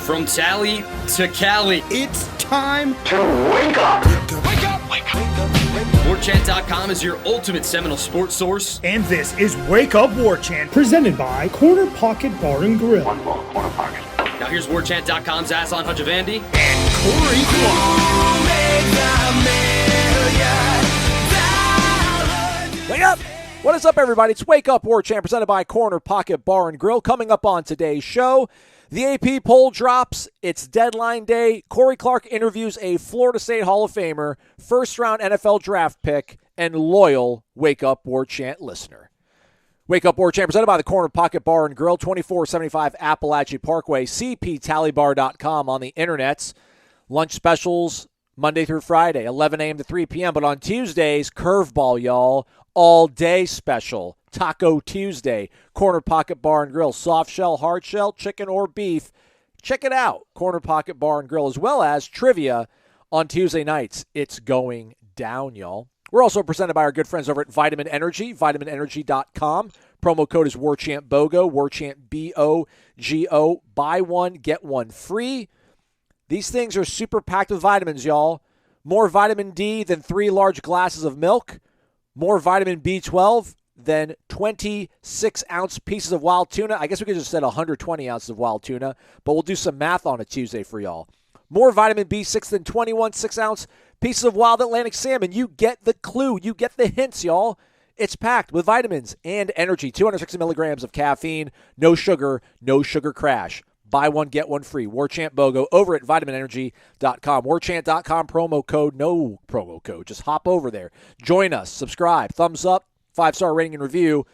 From Tally to Cali, It's time to wake up. Wake up! Wake up! Warchant.com is your ultimate Seminole sports source. And this is Wake Up Warchant, presented by Corner Pocket Bar and Grill. One ball, corner pocket. Now here's Warchant.com's Aslan Hajavandi And Corey Clark. Wake up! What is up, everybody? It's Wake Up Warchant, presented by Corner Pocket Bar and Grill. Coming up on today's show, the AP poll drops. It's deadline day. Corey Clark interviews a Florida State Hall of Famer, first-round NFL draft pick, and loyal Wake Up Warchant listener. Wake Up Warchant, presented by the Corner Pocket Bar and Grill, 2475 Appalachia Parkway, cptallybar.com on the internets. Lunch specials Monday through Friday, 11 a.m. to 3 p.m. But on Tuesdays, curveball, y'all, all-day special. Taco Tuesday, Corner Pocket Bar and Grill, soft shell, hard shell, chicken or beef. Check it out, Corner Pocket Bar and Grill, as well as trivia on Tuesday nights. It's going down, y'all. We're also presented by our good friends over at Vitamin Energy, vitaminenergy.com. Promo code is WarchantBOGO, Warchant B-O-G-O. Buy one, get one free. These things are super packed with vitamins, y'all. More vitamin D than 3 large glasses of milk. More vitamin B12 than 26-ounce pieces of wild tuna. I guess we could just said 120 ounces of wild tuna, but we'll do some math on a Tuesday for y'all. More vitamin B6 than 21 6-ounce pieces of wild Atlantic salmon. You get the clue. You get the hints, y'all. It's packed with vitamins and energy. 260 milligrams of caffeine. No sugar crash. Buy one, get one free. Warchant BOGO over at vitaminenergy.com. Warchant.com, promo code, no promo code. Just hop over there. Join us. Subscribe. Thumbs up. 5-star rating and review.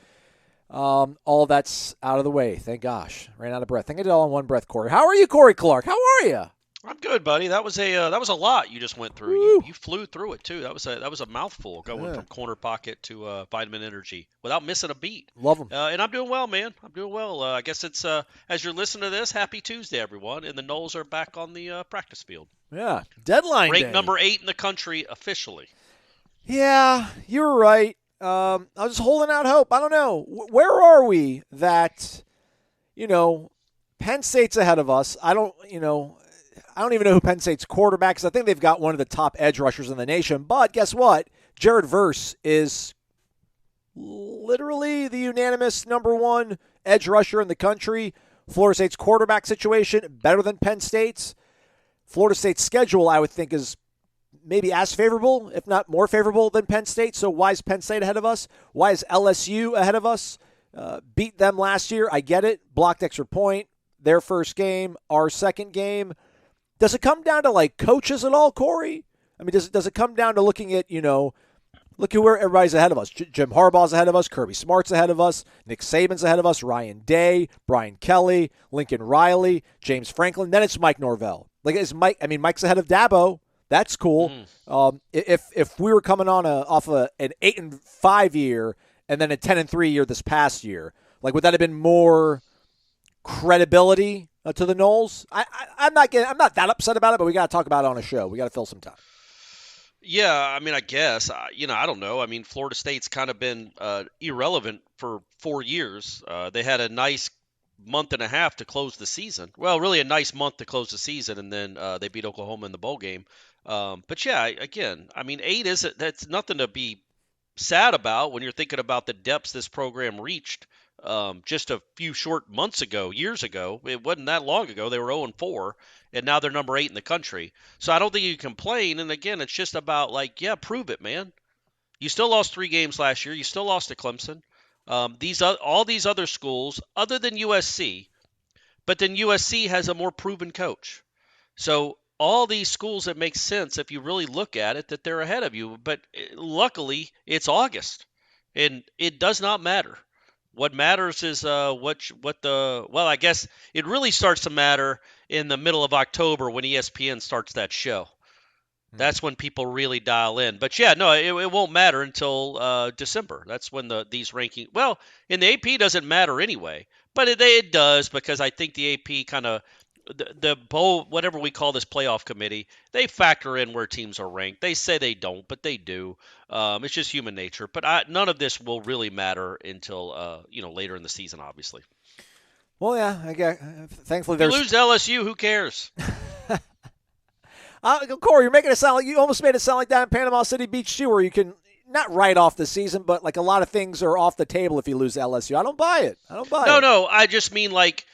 All that's out of the way. Thank gosh. Ran out of breath. I think I did it all in one breath, Corey. How are you, Corey Clark? How are you? I'm good, buddy. That was a lot you just went through. You flew through it too. That was a mouthful going from Corner Pocket to Vitamin Energy without missing a beat. Love them. And I'm doing well, man. I'm doing well. I guess it's as you're listening to this, happy Tuesday, everyone. And the Noles are back on the practice field. Yeah, deadline Ranked day. number 8 in the country officially. Yeah, you're right. I was just holding out hope. I don't know. Where are we that, Penn State's ahead of us. I don't even know who Penn State's quarterback is. I think they've got one of the top edge rushers in the nation. But guess what? Jared Verse is literally the unanimous number 1 edge rusher in the country. Florida State's quarterback situation, better than Penn State's. Florida State's schedule, I would think, is maybe as favorable, if not more favorable than Penn State. So why is Penn State ahead of us? Why is LSU ahead of us? Beat them last year. I get it. Blocked extra point. Their first game, our second game. Does it come down to, coaches at all, Corey? I mean, does it come down to looking at, look at where everybody's ahead of us. Jim Harbaugh's ahead of us. Kirby Smart's ahead of us. Nick Saban's ahead of us. Ryan Day, Brian Kelly, Lincoln Riley, James Franklin. Then it's Mike Norvell. Mike's ahead of Dabo. That's cool. If we were coming on off an 8-5 year and then a 10-3 year this past year, would that have been more credibility to the Noles? I'm not that upset about it, but we got to talk about it on a show. We got to fill some time. Yeah, I guess. I don't know. Florida State's kind of been irrelevant for 4 years. They had a nice month and a half to close the season. Well, really a nice month to close the season, and then they beat Oklahoma in the bowl game. But yeah, again, 8 that's nothing to be sad about when you're thinking about the depths this program reached just a few short months ago, years ago. It wasn't that long ago. They were 0-4, and now they're number 8 in the country. So I don't think you can complain. And again, it's just about prove it, man. You still lost 3 games last year. You still lost to Clemson. All these other schools, other than USC, but then USC has a more proven coach. So all these schools, it makes sense if you really look at it that they're ahead of you. But luckily, it's August, and it does not matter. What matters is I guess it really starts to matter in the middle of October when ESPN starts that show. That's when people really dial in. But yeah, no, it won't matter until December. That's when these rankings. Well, in the AP doesn't matter anyway, but it does because I think the AP kind of the bowl, whatever we call this playoff committee, they factor in where teams are ranked. They say they don't, but they do. It's just human nature. But none of this will really matter until later in the season, obviously. Well, yeah, I guess, thankfully If you there's. lose LSU, who cares? Corey, you're making it sound like you almost made it sound like down in Panama City Beach too, where you can not write off the season, but like a lot of things are off the table if you lose LSU. I don't buy it. No, I just mean like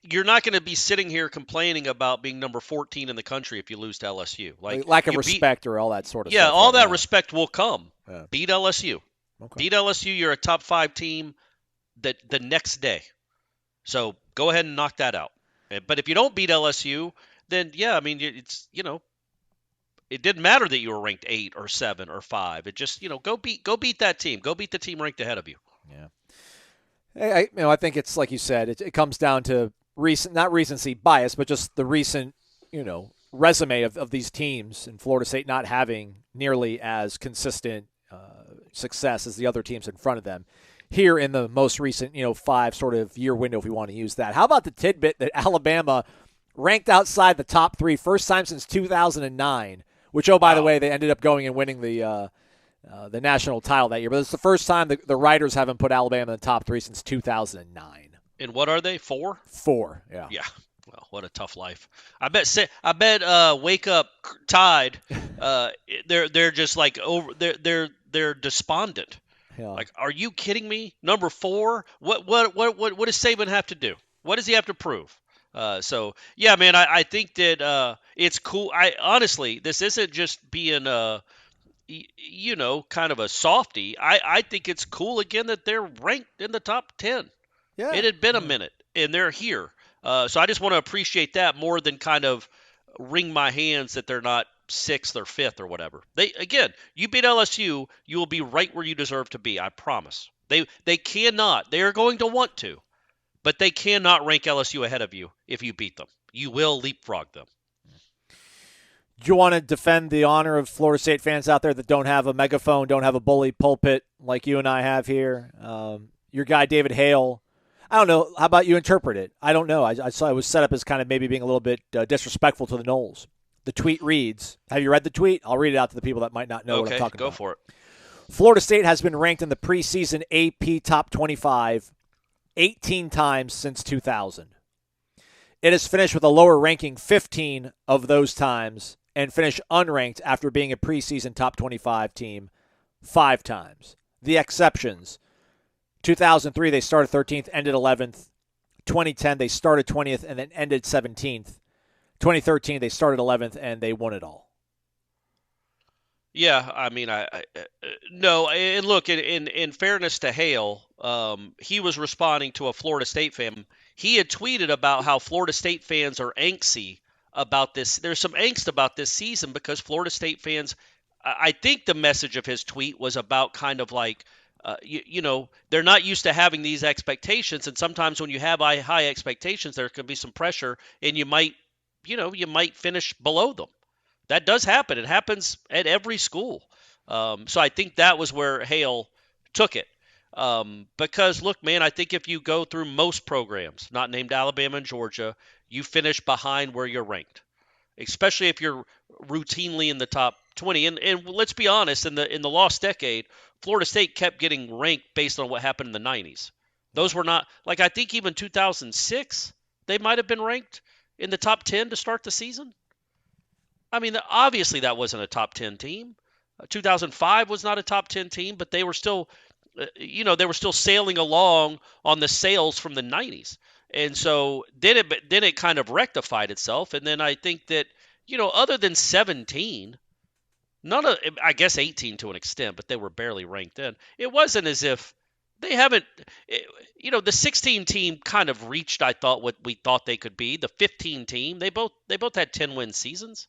you're not going to be sitting here complaining about being number 14 in the country if you lose to LSU. Like lack of respect or all that sort of stuff. stuff. Yeah, all that respect will come. Yeah. Beat LSU. Okay. Beat LSU, you're a top 5 team the next day. So go ahead and knock that out. But if you don't beat LSU, then yeah, I mean it's it didn't matter that you were ranked 8 or 7 or 5. It just go beat that team. Go beat the team ranked ahead of you. Yeah. I think it's like you said. It comes down to not recency bias, but just the recent resume of these teams, and Florida State not having nearly as consistent success as the other teams in front of them here in the most recent 5 sort of year window, if we want to use that. How about the tidbit that Alabama ranked outside the top 3 first time since 2009, which by the way, they ended up going and winning the national title that year, but it's the first time the writers haven't put Alabama in the top 3 since 2009. And what are they? 4? 4, yeah. Yeah. Well, what a tough life. I bet Wake Up Tide. They're just like they're despondent. Yeah. Like, are you kidding me? Number 4. What does Saban have to do? What does he have to prove? So yeah, man, I think that it's cool. Honestly, this isn't just being kind of a softie. I think it's cool again that they're ranked in the top 10. Yeah. It had been a minute, and they're here. So I just want to appreciate that more than kind of wring my hands that they're not 6th or 5th or whatever. You beat LSU, you will be right where you deserve to be. I promise. They cannot. They are going to want to, but they cannot rank LSU ahead of you if you beat them. You will leapfrog them. Do you want to defend the honor of Florida State fans out there that don't have a megaphone, don't have a bully pulpit like you and I have here? Your guy, David Hale, I don't know. How about you interpret it? I don't know. I saw it was set up as kind of maybe being a little bit disrespectful to the Noles. The tweet reads, have you read the tweet? I'll read it out to the people that might not know what I'm talking about. Okay, go for it. Florida State has been ranked in the preseason AP Top 25 18 times since 2000. It has finished with a lower ranking 15 of those times and finished unranked after being a preseason top 25 team 5 times. The exceptions: 2003, they started 13th, ended 11th. 2010, they started 20th and then ended 17th. 2013, they started 11th and they won it all. Yeah, I mean, no, and look, in fairness to Hale, he was responding to a Florida State fan. He had tweeted about how Florida State fans are angsty about this. There's some angst about this season because Florida State fans, I think the message of his tweet was about kind of like, they're not used to having these expectations, and sometimes when you have high expectations, there can be some pressure, and you might finish below them. That does happen. It happens at every school. So I think that was where Hale took it. Because, look, man, I think if you go through most programs, not named Alabama and Georgia, you finish behind where you're ranked, especially if you're routinely in the top 20. And let's be honest, in the lost decade, Florida State kept getting ranked based on what happened in the 90s. Those were not – like I think even 2006, they might have been ranked in the top 10 to start the season. I mean, obviously that wasn't a top 10 team. 2005 was not a top 10 team, but they were still, they were still sailing along on the sails from the 90s. And so then it kind of rectified itself. And then I think that, other than 17, I guess 18 to an extent, but they were barely ranked then. It wasn't as if they haven't, the 16 team kind of reached, I thought, what we thought they could be. The 15 team, they both had 10-win seasons.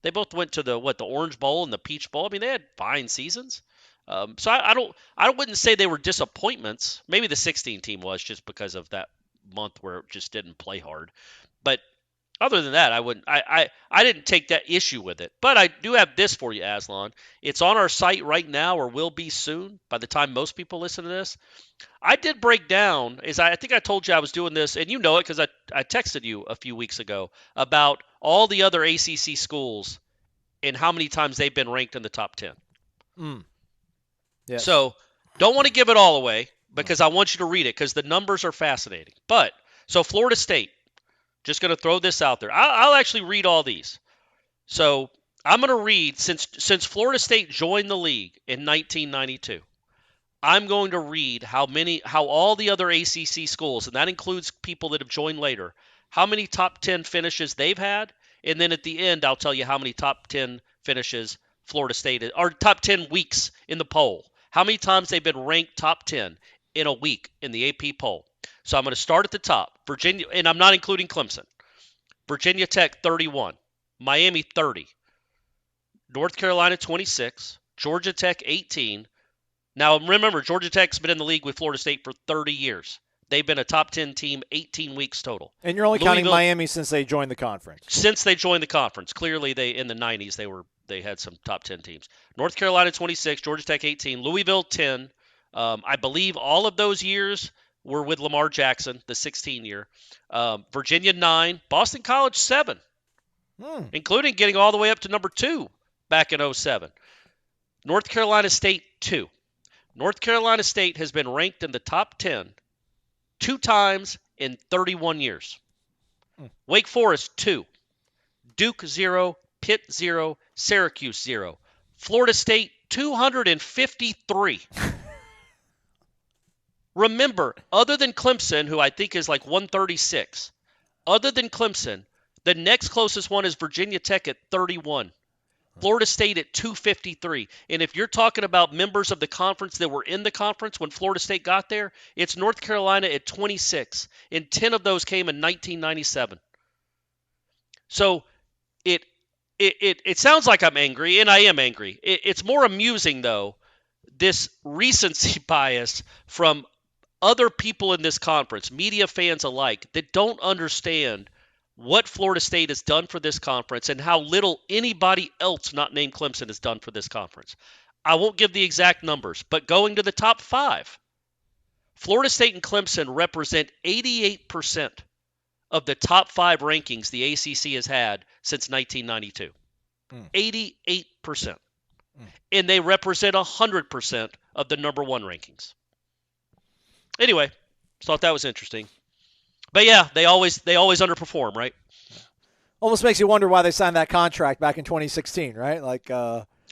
They both went to the Orange Bowl and the Peach Bowl. I mean, they had fine seasons. So I wouldn't say they were disappointments. Maybe the 16 team was just because of that month where it just didn't play hard. But other than that, I didn't take that issue with it. But I do have this for you, Aslan. It's on our site right now, or will be soon by the time most people listen to this. I did break down, I think I told you I was doing this, and you know it because I texted you a few weeks ago about all the other ACC schools and how many times they've been ranked in the top 10. Yes. So don't want to give it all away because I want you to read it because the numbers are fascinating. But So Florida State, just going to throw this out there. I'll actually read all these. So I'm going to read, since Florida State joined the league in 1992, I'm going to read how all the other ACC schools, and that includes people that have joined later, how many top 10 finishes they've had, and then at the end I'll tell you how many top 10 finishes Florida State or top 10 weeks in the poll. How many times they've been ranked top 10 in a week in the AP poll. So I'm going to start at the top. Virginia, and I'm not including Clemson. Virginia Tech 31, Miami 30, North Carolina 26, Georgia Tech 18. Now remember, Georgia Tech's been in the league with Florida State for 30 years. They've been a top 10 team 18 weeks total. And you're only counting Miami since they joined the conference. Since they joined the conference. Clearly in the 90s they had some top 10 teams. North Carolina 26, Georgia Tech 18, Louisville 10. I believe all of those years were with Lamar Jackson, the 16 year. Virginia 9, Boston College 7, including getting all the way up to number 2 back in 07. North Carolina State 2. North Carolina State has been ranked in the top 10 2 times in 31 years. Wake Forest 2, Duke 0, Pitt 0, Syracuse 0. Florida State 253. Remember, other than Clemson, who I think is like 136, other than Clemson, the next closest one is Virginia Tech at 31. Florida State at 253. And if you're talking about members of the conference that were in the conference when Florida State got there, it's North Carolina at 26. And 10 of those came in 1997. So it sounds like I'm angry, and I am angry. It's more amusing, though, this recency bias from other people in this conference, media fans alike, that don't understand what Florida State has done for this conference and how little anybody else not named Clemson has done for this conference. I won't give the exact numbers, but going to the top 5, Florida State and Clemson represent 88% of the top 5 rankings the ACC has had since 1992. 88%. And they represent 100% of the number 1 rankings. Anyway, thought that was interesting. But yeah, they always underperform, right? Almost makes you wonder why they signed that contract back in 2016, right? Like,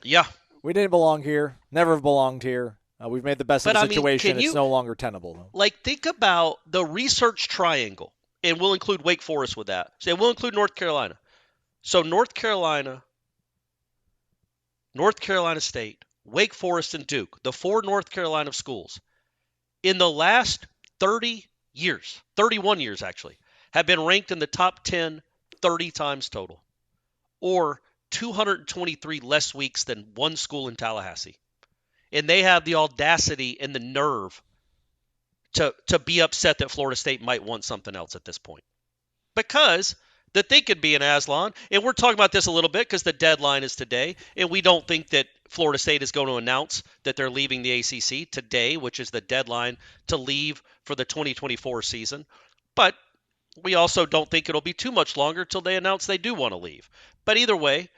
yeah, we didn't belong here, never have belonged here. We've made the best of the situation. It's no longer tenable, though. Like, think about the research triangle, and we'll include Wake Forest with that. So we'll include North Carolina. So North Carolina State, Wake Forest, and Duke, the 4 North Carolina schools, in the last 30 years, 31 years actually, have been ranked in the top 10 30 times total, or 223 less weeks than one school in Tallahassee. And they have the audacity and the nerve to be upset that Florida State might want something else at this point. Because the thing could be in Aslan, and we're talking about this a little bit because the deadline is today, and we don't think that Florida State is going to announce that they're leaving the ACC today, which is the deadline to leave for the 2024 season. But we also don't think it'll be too much longer till they announce they do want to leave. But either way,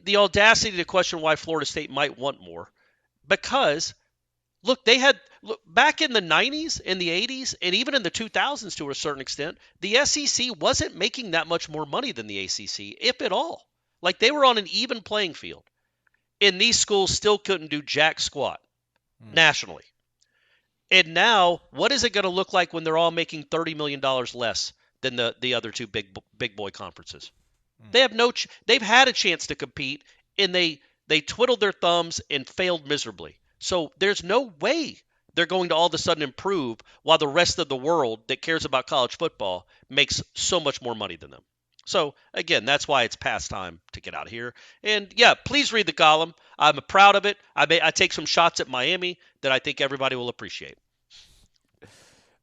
the audacity to question why Florida State might want more, because look, back in the 90s, in the 80s, and even in the 2000s to a certain extent, the SEC wasn't making that much more money than the ACC, if at all. Like, they were on an even playing field. And these schools still couldn't do jack squat nationally. And now, what is it going to look like when they're all making $30 million less than the other 2 big boy conferences? They have they've had a chance to compete, and they twiddled their thumbs and failed miserably. So there's no way they're going to all of a sudden improve while the rest of the world that cares about college football makes so much more money than them. So, again, that's why it's past time to get out of here. And, yeah, please read the column. I'm proud of it. I take some shots at Miami that I think everybody will appreciate.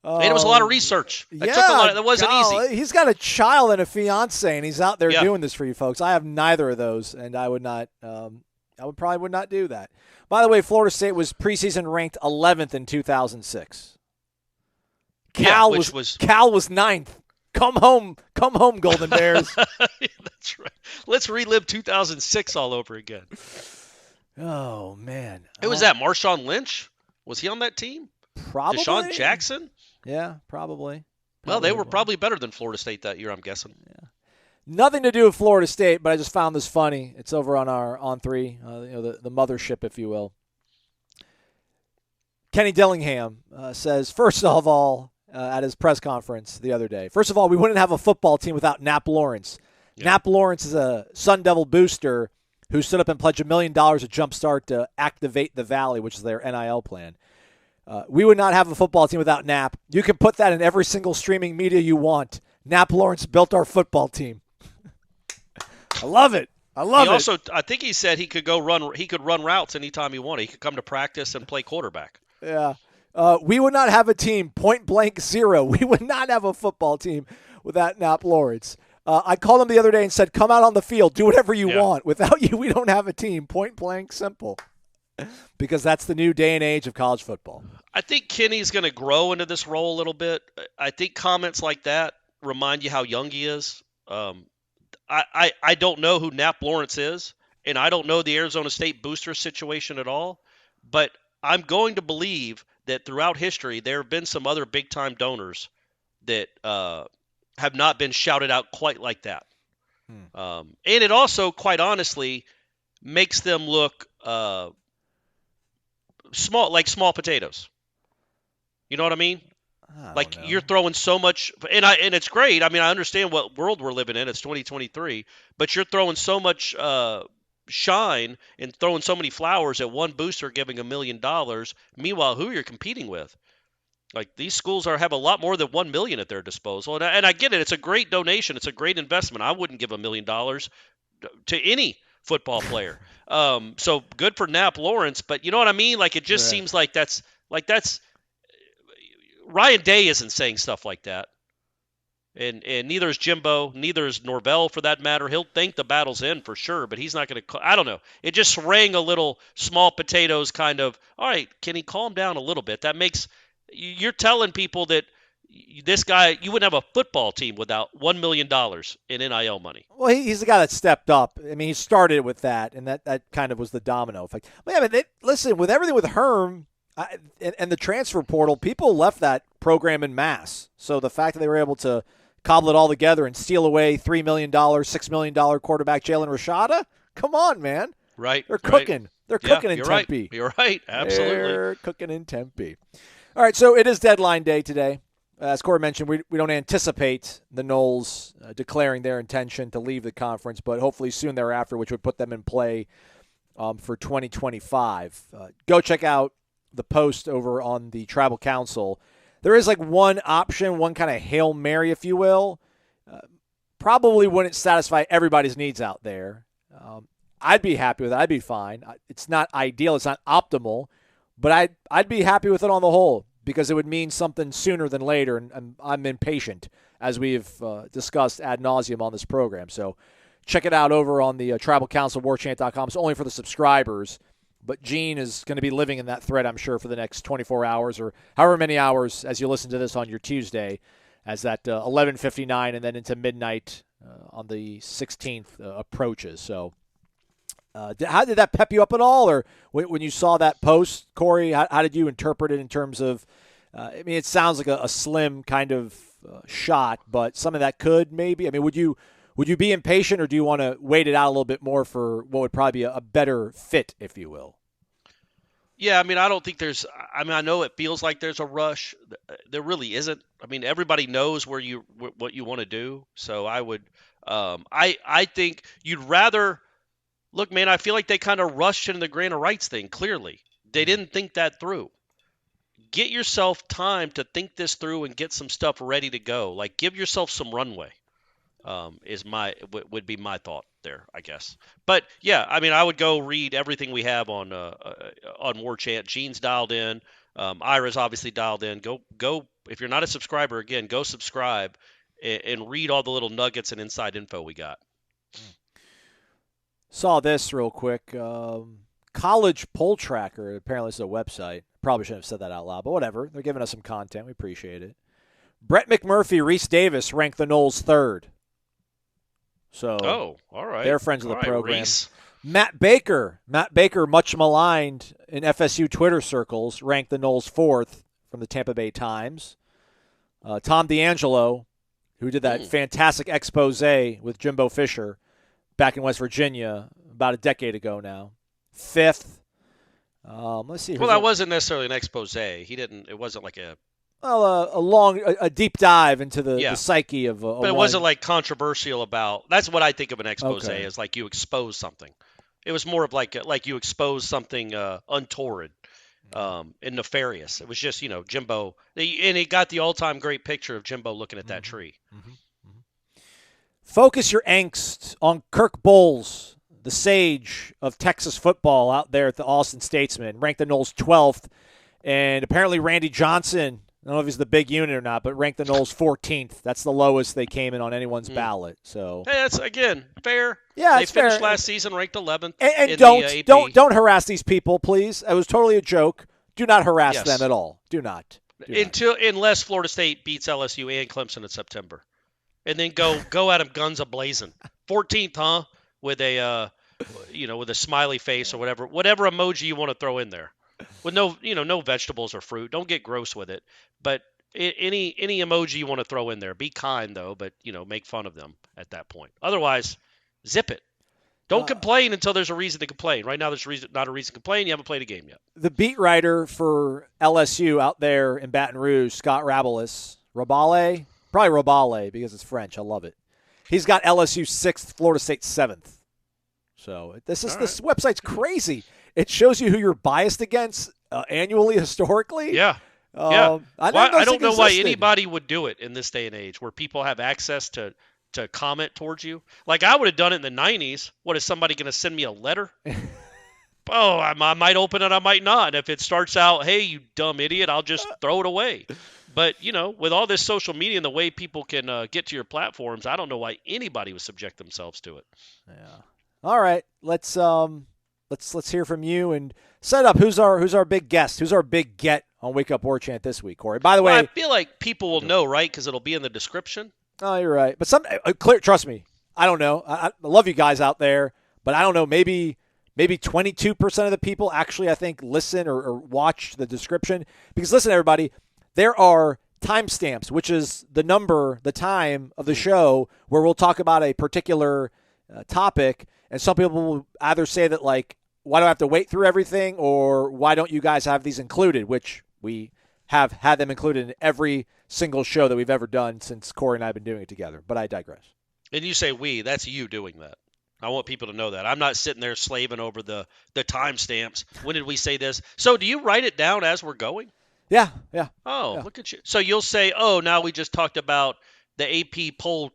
And it was a lot of research. That wasn't easy. He's got a child and a fiance, and he's out there doing this for you folks. I have neither of those, and I would not probably would not do that. By the way, Florida State was preseason ranked 11th in 2006. Cal was 9th. Come home, Golden Bears. That's right. Let's relive 2006 all over again. Oh, man. Who was that? Marshawn Lynch? Was he on that team? Probably. Deshaun Jackson? Yeah, probably. Well, they were probably better than Florida State that year, I'm guessing. Yeah. Nothing to do with Florida State, but I just found this funny. It's over on our On3, the mothership, if you will. Kenny Dillingham says, first of all, at his press conference the other day, first of all, we wouldn't have a football team without Nap Lawrence. Yeah. Nap Lawrence is a Sun Devil booster who stood up and pledged $1 million at Jumpstart to activate the Valley, which is their NIL plan. We would not have a football team without Nap. You can put that in every single streaming media you want. Nap Lawrence built our football team. I love it. Also, I think he said he could run routes anytime he wanted. He could come to practice and play quarterback. Yeah. We would not have a team, point blank zero. We would not have a football team without Nap Lawrence. I called him the other day and said, come out on the field, do whatever you want. Without you, we don't have a team, point blank simple. Because that's the new day and age of college football. I think Kenny's going to grow into this role a little bit. I think comments like that remind you how young he is. I don't know who Nap Lawrence is, and I don't know the Arizona State booster situation at all, but I'm going to believe that throughout history there have been some other big-time donors that have not been shouted out quite like that. And it also, quite honestly, makes them look small potatoes. You know what I mean? You're throwing so much, and it's great. I mean, I understand what world we're living in. It's 2023, but you're throwing so much shine and throwing so many flowers at one booster giving $1 million. Meanwhile, who you're competing with? Like, these schools have a lot more than $1 million at their disposal, and I get it. It's a great donation. It's a great investment. I wouldn't give $1 million to any football player. So good for Nap Lawrence, but you know what I mean? Like, it just seems like that's Ryan Day isn't saying stuff like that. And neither is Jimbo, neither is Norvell for that matter. He'll think the battle's in for sure, but he's not going to – I don't know. It just rang a little small potatoes kind of, all right, can he calm down a little bit? That makes – you're telling people that this guy – you wouldn't have a football team without $1 million in NIL money. Well, he's the guy that stepped up. I mean, he started with that, and that kind of was the domino effect. But, yeah, listen, with everything with Herm and the transfer portal, people left that program in mass. So the fact that they were able to – cobble it all together and steal away $3 million, $6 million quarterback Jalen Rashada? Come on, man. Right. They're cooking. Right. They're cooking in Tempe. Right. You're right. Absolutely. They're cooking in Tempe. All right, so it is deadline day today. As Corey mentioned, we don't anticipate the Noles declaring their intention to leave the conference, but hopefully soon thereafter, which would put them in play for 2025. Go check out the post over on the Tribal Council. There is like one option, one kind of Hail Mary, if you will. Probably wouldn't satisfy everybody's needs out there. I'd be happy with it. I'd be fine. It's not ideal. It's not optimal. But I'd be happy with it on the whole because it would mean something sooner than later, and I'm impatient, as we've discussed ad nauseum on this program. So check it out over on the Tribal Council, warchant.com. It's only for the subscribers. But Gene is going to be living in that thread, I'm sure, for the next 24 hours or however many hours as you listen to this on your Tuesday, as that 11:59 and then into midnight on the 16th approaches. So how did that pep you up at all? Or when you saw that post, Corey, how did you interpret it in terms of, I mean, it sounds like a slim kind of shot, but something that could maybe, I mean, would you be impatient, or do you want to wait it out a little bit more for what would probably be a better fit, if you will? Yeah, I mean, I don't think there's – I mean, I know it feels like there's a rush. There really isn't. I mean, everybody knows what you want to do. So I would I think you'd rather – look, man, I feel like they kind of rushed into the grant of rights thing, clearly. They didn't think that through. Get yourself time to think this through and get some stuff ready to go. Like, give yourself some runway. Would be my thought there, I guess. But yeah, I mean, I would go read everything we have on Warchant. Gene's dialed in. Ira's obviously dialed in. Go. If you're not a subscriber, again, go subscribe and read all the little nuggets and inside info we got. Saw this real quick. College Poll Tracker. Apparently, this is a website. Probably shouldn't have said that out loud, but whatever. They're giving us some content. We appreciate it. Brett McMurphy, Reese Davis ranked the Noles third. So, all right. They're friends of the program. Reese. Matt Baker, much maligned in FSU Twitter circles, ranked the Noles fourth from the Tampa Bay Times. Tom D'Angelo, who did that fantastic expose with Jimbo Fisher back in West Virginia about a decade ago now. 5th. Let's see. Well, that wasn't necessarily an expose. He didn't. It wasn't like a deep dive into the psyche of a but it wasn't like controversial about. That's what I think of an expose is, like you expose something. It was more of like you expose something untoward and nefarious. It was just, Jimbo, and he got the all-time great picture of Jimbo looking at that tree. Focus your angst on Kirk Bohls, the sage of Texas football out there at the Austin Statesman, ranked the Noles 12th, and apparently Randy Johnson, I don't know if he's the big unit or not, but ranked the Noles 14th. That's the lowest they came in on anyone's ballot. So hey, that's again fair. Yeah, they finished last season ranked 11th. And don't harass these people, please. It was totally a joke. Do not harass them at all. Do not. Unless Florida State beats LSU and Clemson in September, and then go at them guns a blazing. 14th, huh? With a with a smiley face or whatever emoji you want to throw in there. With no vegetables or fruit. Don't get gross with it. But any emoji you want to throw in there. Be kind, though, but, make fun of them at that point. Otherwise, zip it. Don't complain until there's a reason to complain. Right now, there's not a reason to complain. You haven't played a game yet. The beat writer for LSU out there in Baton Rouge, Scott Rabale, probably Rabale because it's French. I love it. He's got LSU 6th, Florida State 7th. So this website's crazy. It shows you who you're biased against annually, historically. Yeah. I don't know why anybody would do it in this day and age where people have access to comment towards you. Like I would have done it in the 90s. What, is somebody going to send me a letter? I might open it. I might not. And if it starts out, hey, you dumb idiot, I'll just throw it away. But, with all this social media and the way people can get to your platforms, I don't know why anybody would subject themselves to it. Yeah. All right. Let's hear from you and set up who's our big guest, who's our big get on Wake Up Warchant this week, Corey. By the way, I feel like people will know, right? Because it'll be in the description. Oh, you're right. But trust me, I don't know. I love you guys out there, but I don't know. Maybe 22% of the people actually, I think, listen or watch the description. Because listen, everybody, there are timestamps, which is the time of the show where we'll talk about a particular topic. And some people will either say that, like, why do I have to wait through everything, or why don't you guys have these included, which we have had them included in every single show that we've ever done since Corey and I have been doing it together. But I digress. And you say we, that's you doing that. I want people to know that. I'm not sitting there slaving over the timestamps. When did we say this? So do you write it down as we're going? Yeah. Oh, yeah. Look at you. So you'll say, now we just talked about the AP poll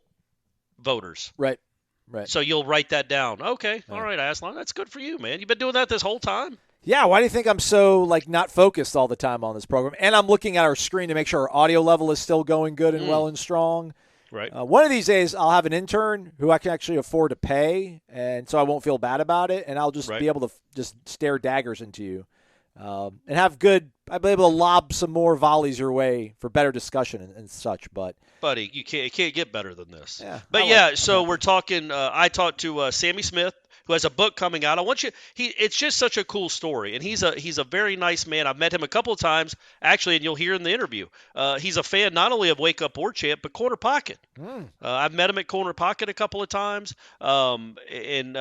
voters. Right. So you'll write that down. Okay. Yeah. All right, Aslan. That's good for you, man. You've been doing that this whole time? Yeah. Why do you think I'm so not focused all the time on this program? And I'm looking at our screen to make sure our audio level is still going good and well and strong. Right. One of these days, I'll have an intern who I can actually afford to pay, and so I won't feel bad about it, and I'll just be able to just stare daggers into you and have good – I'll be able to lob some more volleys your way for better discussion and such. But buddy, you can't get better than this. Yeah, but so we're talking I talked to Sammie Smith, who has a book coming out. It's just such a cool story, and he's a very nice man. I've met him a couple of times, actually, and you'll hear in the interview. He's a fan not only of Wake Up Warchant, but Corner Pocket. I've met him at Corner Pocket a couple of times, and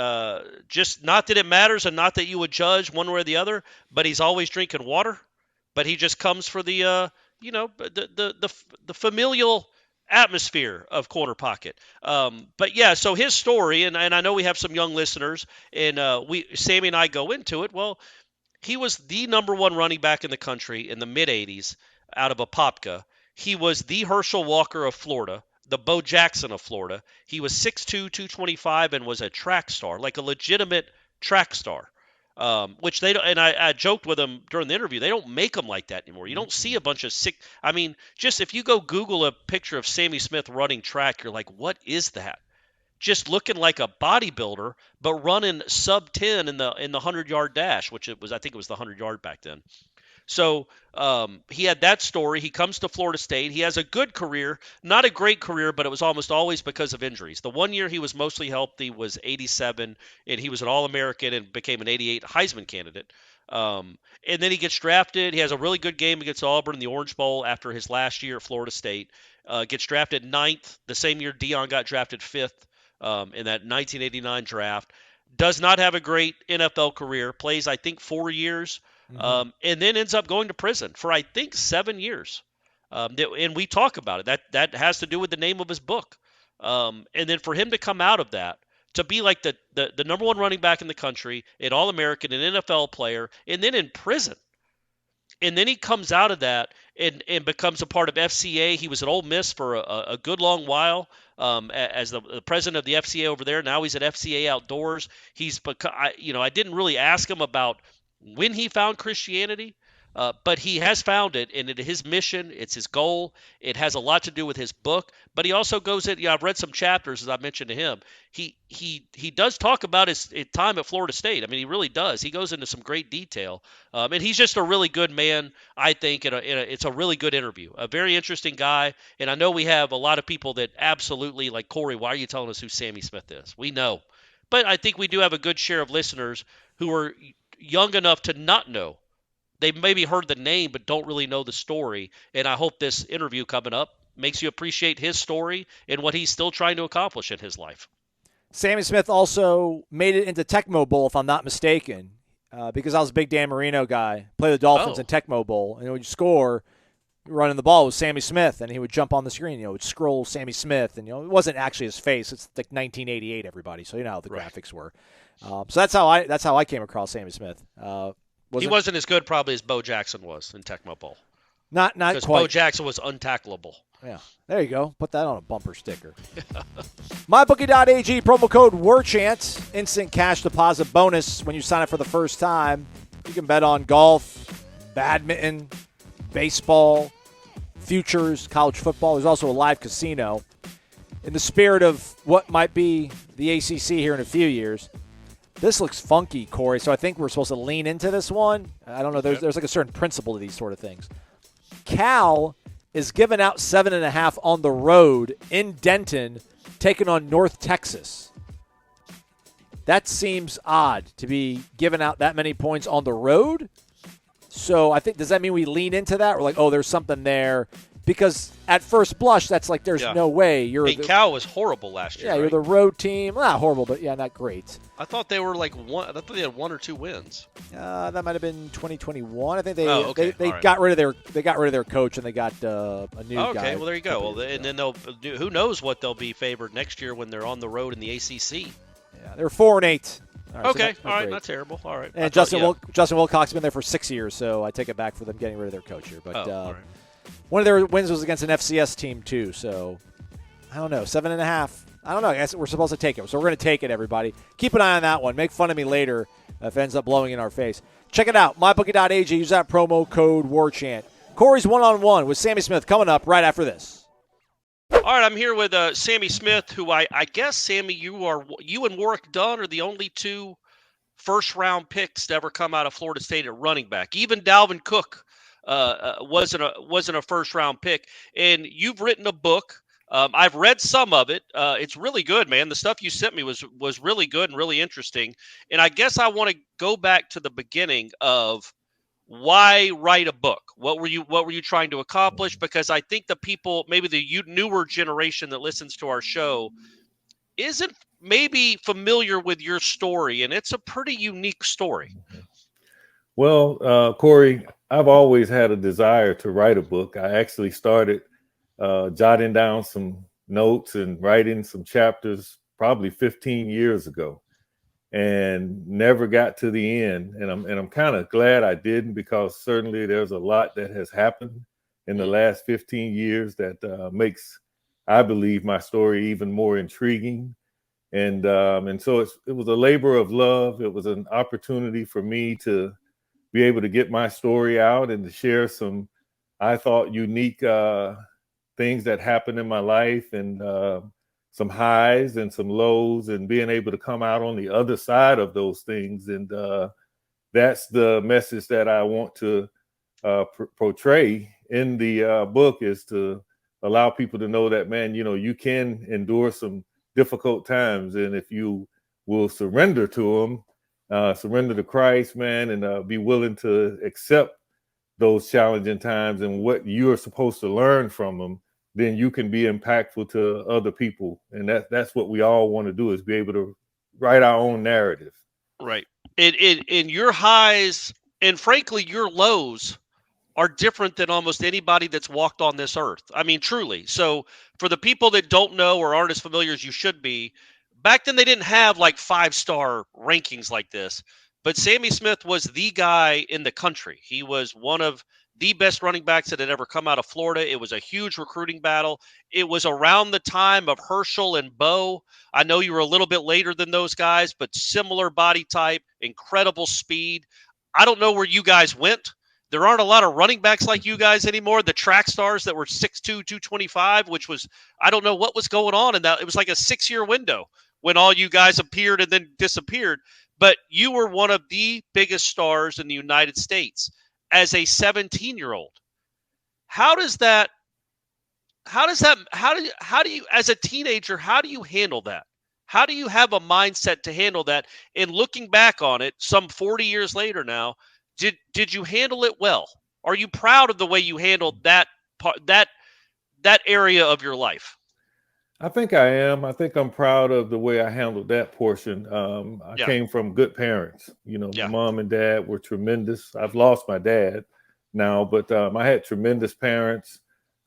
just not that it matters and not that you would judge one way or the other, but he's always drinking water. But he just comes for the the familial atmosphere of Corner Pocket. So his story, and I know we have some young listeners, and Sammie and I go into it. Well, he was the number one running back in the country in the mid-'80s out of Apopka. He was the Herschel Walker of Florida, the Bo Jackson of Florida. He was 6'2", 225, and was a track star, like a legitimate track star. Which they don't, and I joked with them during the interview, they don't make them like that anymore. You don't see a bunch of just if you go Google a picture of Sammie Smith running track, you're like, what is that? Just looking like a bodybuilder, but running sub 10 in the 100-yard dash, which I think it was the 100-yard back then. So he had that story. He comes to Florida State. He has a good career, not a great career, but it was almost always because of injuries. The one year he was mostly healthy was 87, and he was an All-American and became an 88 Heisman candidate. And then he gets drafted. He has a really good game against Auburn in the Orange Bowl after his last year at Florida State. Gets drafted 9th, the same year Deion got drafted 5th in that 1989 draft. Does not have a great NFL career. Plays, I think, 4 years, and then ends up going to prison for, I think, 7 years. And we talk about it. That has to do with the name of his book. And then for him to come out of that, to be like the number one running back in the country, an All-American, an NFL player, and then in prison. And then he comes out of that and becomes a part of FCA. He was at Ole Miss for a good long while as the president of the FCA over there. Now he's at FCA Outdoors. I didn't really ask him about when he found Christianity, but he has found it, and it is his mission. It's his goal. It has a lot to do with his book. But he also goes in. I've read some chapters, as I mentioned to him. He does talk about his time at Florida State. I mean, he really does. He goes into some great detail, and he's just a really good man, I think. It's a really good interview. A very interesting guy, and I know we have a lot of people that absolutely like Corey. Why are you telling us who Sammie Smith is? We know, but I think we do have a good share of listeners who are young enough to not know. They maybe heard the name but don't really know the story, and I hope this interview coming up makes you appreciate his story and what he's still trying to accomplish in his life. Sammie Smith also made it into Tecmo Bowl, if I'm not mistaken, because I was a big Dan Marino guy. Play the Dolphins in Tecmo Bowl, and when you score, running the ball was Sammie Smith, and he would jump on the screen. Would scroll Sammie Smith, and it wasn't actually his face. It's like 1988, everybody. So you know how the graphics were. So that's how I came across Sammie Smith. He wasn't as good probably as Bo Jackson was in Tecmo Bowl. Not quite. Because Bo Jackson was untackleable. Yeah, there you go. Put that on a bumper sticker. MyBookie.ag, promo code WARCHANT. Instant cash deposit bonus when you sign up for the first time. You can bet on golf, badminton, baseball, futures, college football. There's also a live casino. In the spirit of what might be the ACC here in a few years, this looks funky, Corey, so I think we're supposed to lean into this one. I don't know. There's like a certain principle to these sort of things. Cal is giving out 7.5 on the road in Denton, taking on North Texas. That seems odd to be giving out that many points on the road. So I think, does that mean we lean into that? We're like, oh, there's something there. Because at first blush, that's like there's no way. Cal was horrible last year. Yeah, right? You're the road team. Not horrible, but not great. I thought they were I thought they had 1 or 2 wins. That might have been 2021. I think they right. got rid of their coach and they got a new guy. Okay, well there you go. Well, and then they'll do. Who knows what they'll be favored next year when they're on the road in the ACC? Yeah, they're 4-8. All right, okay, so all right, great. not terrible. All right. And Justin Wilcox has been there for 6 years, so I take it back for them getting rid of their coach here. But all right. One of their wins was against an FCS team too, so I don't know, 7.5. I don't know. I guess we're supposed to take it, so we're going to take it. Everybody, keep an eye on that one. Make fun of me later if it ends up blowing in our face. Check it out, mybookie.ag. Use that promo code WARCHANT. Corey's one-on-one with Sammie Smith coming up right after this. All right, I'm here with Sammie Smith, who I guess, Sammie, you and Warwick Dunn are the only 2 first-round picks to ever come out of Florida State at running back. Even Dalvin Cook wasn't a first-round pick. And you've written a book. I've read some of it. It's really good, man. The stuff you sent me was really good and really interesting. And I guess I want to go back to the beginning of why write a book? What were you trying to accomplish? Because I think the people, maybe the newer generation that listens to our show, isn't maybe familiar with your story, and it's a pretty unique story. Well, Corey, I've always had a desire to write a book. I actually started jotting down some notes and writing some chapters probably 15 years ago, and never got to the end. And I'm kind of glad I didn't, because certainly there's a lot that has happened in the last 15 years that makes, I believe, my story even more intriguing. And so it was a labor of love. It was an opportunity for me to be able to get my story out and to share some, I thought, unique things that happened in my life, and some highs and some lows, and being able to come out on the other side of those things. And that's the message that I want to portray in the book, is to allow people to know that, man, you can endure some difficult times. And if you will surrender to them surrender to Christ, man, and be willing to accept those challenging times and what you are supposed to learn from them, then you can be impactful to other people. And that's what we all want to do, is be able to write our own narrative. Right. In your highs and frankly your lows are different than almost anybody that's walked on this earth. I mean, truly. So for the people that don't know or aren't as familiar as you should be, back then they didn't have like 5-star rankings like this. But Sammie Smith was the guy in the country. He was one of the best running backs that had ever come out of Florida. It was a huge recruiting battle. It was around the time of Herschel and Bo. I know you were a little bit later than those guys, but similar body type, incredible speed. I don't know where you guys went. There aren't a lot of running backs like you guys anymore. The track stars that were 6'2", 225, which was, I don't know what was going on in that. It was like a 6-year window when all you guys appeared and then disappeared. But you were one of the biggest stars in the United States as a 17-year-old. How do you, as a teenager, how do you handle that? How do you have a mindset to handle that? And looking back on it, some 40 years later now, did you handle it well? Are you proud of the way you handled that part, that area of your life? I think I am. I think I'm proud of the way I handled that portion. I came from good parents. My mom and dad were tremendous. I've lost my dad now, but I had tremendous parents.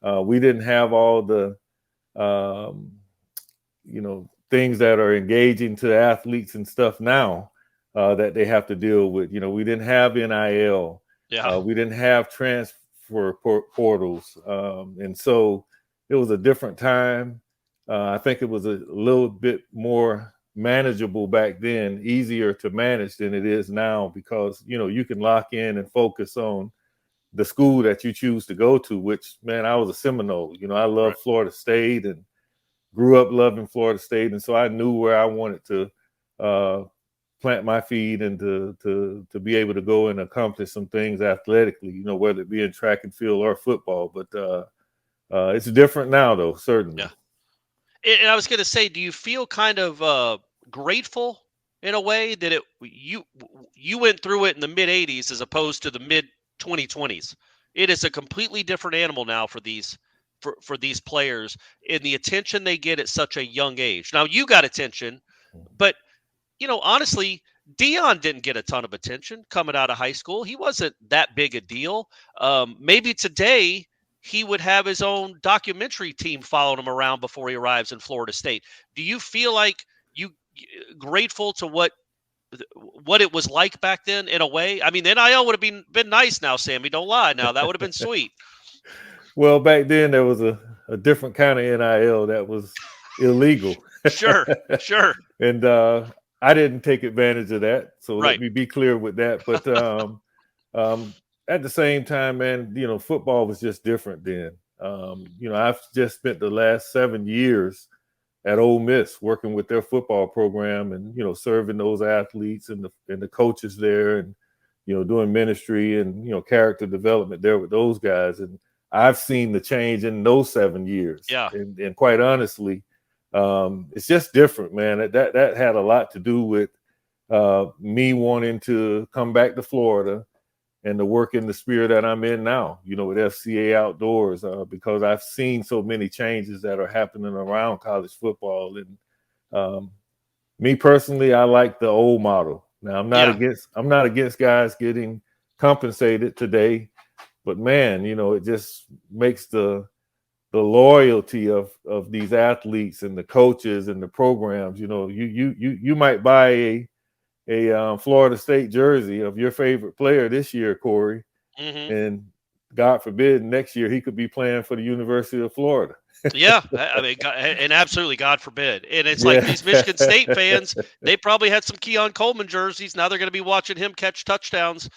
We didn't have all the, things that are engaging to athletes and stuff now that they have to deal with. We didn't have NIL. We didn't have transfer portals. And so it was a different time. I think it was a little bit more manageable back then, easier to manage than it is now, because, you can lock in and focus on the school that you choose to go to, which, man, I was a Seminole. I love Florida State and grew up loving Florida State. And so I knew where I wanted to plant my feet and to be able to go and accomplish some things athletically, whether it be in track and field or football. But it's different now, though, certainly. Yeah. And I was going to say, do you feel kind of grateful in a way that you went through it in the mid 80s as opposed to the mid 2020s? It is a completely different animal now for these players, and the attention they get at such a young age. Now you got attention, but honestly, Deion didn't get a ton of attention coming out of high school. He wasn't that big a deal. Maybe today he would have his own documentary team following him around before he arrives in Florida State. Do you feel like you grateful to what it was like back then in a way? I mean, NIL would have been nice now, Sammie. Don't lie now. That would have been sweet. Well, back then there was a different kind of NIL that was illegal. Sure. And I didn't take advantage of that. So let me be clear with that. But at the same time, man, football was just different then. I've just spent the last 7 years at Ole Miss working with their football program and, serving those athletes and the coaches there and, doing ministry and, character development there with those guys. And I've seen the change in those 7 years. Yeah. And quite honestly, it's just different, man. That had a lot to do with me wanting to come back to Florida and to work in the spirit that I'm in now, with FCA Outdoors, because I've seen so many changes that are happening around college football. And me personally, I like the old model. Now I'm not against guys getting compensated today, but man, it just makes the loyalty of these athletes and the coaches and the programs. You might buy a Florida State jersey of your favorite player this year, Corey, and God forbid next year he could be playing for the University of Florida. Yeah, I mean, and absolutely, God forbid. And it's like these Michigan State fans, they probably had some Keon Coleman jerseys. Now they're going to be watching him catch touchdowns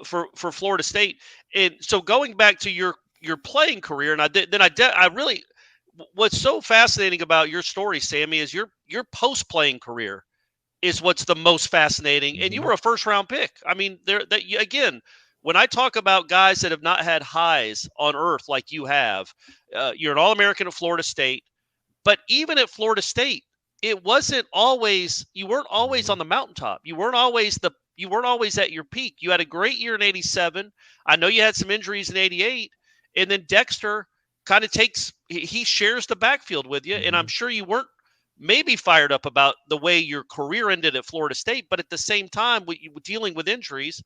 for Florida State. And so going back to your playing career, and I really, what's so fascinating about your story, Sammie, is your post-playing career is what's the most fascinating. And you were a first-round pick. I mean, again, when I talk about guys that have not had highs on earth like you have, you're an All-American at Florida State. But even at Florida State, it wasn't always, you weren't always on the mountaintop. You weren't always at your peak. You had a great year in 87. I know you had some injuries in 88. And then Dexter kind of he shares the backfield with you. And I'm sure you weren't maybe fired up about the way your career ended at Florida State, but at the same time, with you dealing with injuries,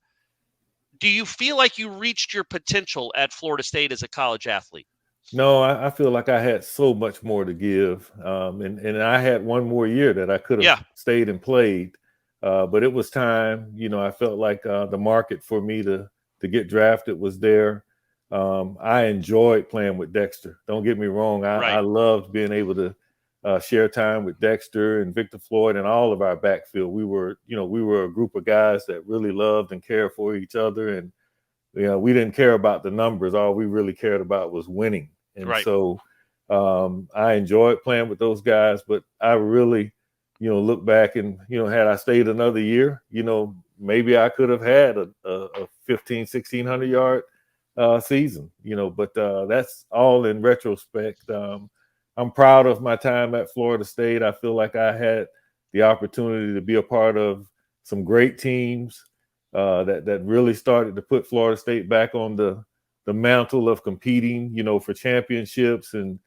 do you feel like you reached your potential at Florida State as a college athlete? No, I feel like I had so much more to give. And I had one more year that I could have stayed and played. But it was time. I felt like the market for me to get drafted was there. I enjoyed playing with Dexter. Don't get me wrong. I loved being able to share time with Dexter and Victor Floyd and all of our backfield. We were a group of guys that really loved and cared for each other. And, we didn't care about the numbers. All we really cared about was winning. And so I enjoyed playing with those guys, but I really, look back and, had I stayed another year, maybe I could have had a 1,600 yard season, but that's all in retrospect. I'm proud of my time at Florida State. I feel like I had the opportunity to be a part of some great teams that really started to put Florida State back on the mantle of competing, for championships, and